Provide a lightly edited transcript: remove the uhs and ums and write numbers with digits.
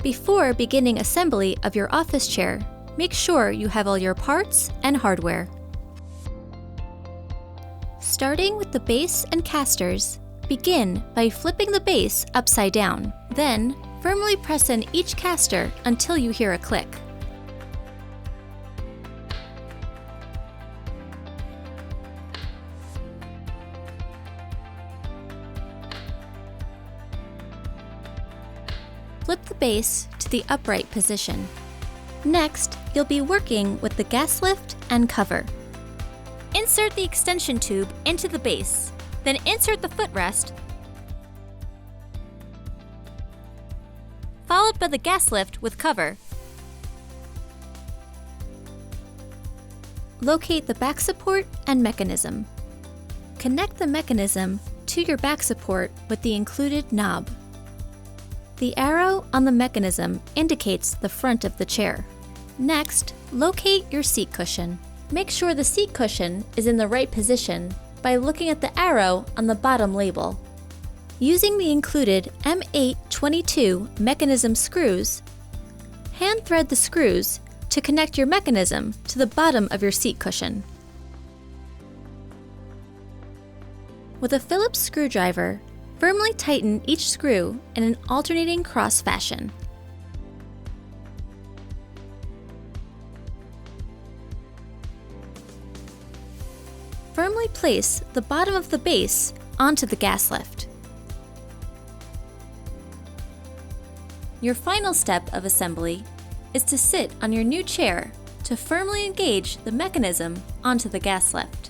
Before beginning assembly of your office chair, make sure you have all your parts and hardware. Starting with the base and casters, begin by flipping the base upside down. Then, firmly press in each caster until you hear a click. Flip the base to the upright position. Next, you'll be working with the gas lift and cover. Insert the extension tube into the base, then insert the footrest, followed by the gas lift with cover. Locate the back support and mechanism. Connect the mechanism to your back support with the included knob. The arrow on the mechanism indicates the front of the chair. Next, locate your seat cushion. Make sure the seat cushion is in the right position by looking at the arrow on the bottom label. Using the included M822 mechanism screws, hand thread the screws to connect your mechanism to the bottom of your seat cushion. With a Phillips screwdriver, firmly tighten each screw in an alternating cross fashion. Firmly place the bottom of the base onto the gas lift. Your final step of assembly is to sit on your new chair to firmly engage the mechanism onto the gas lift.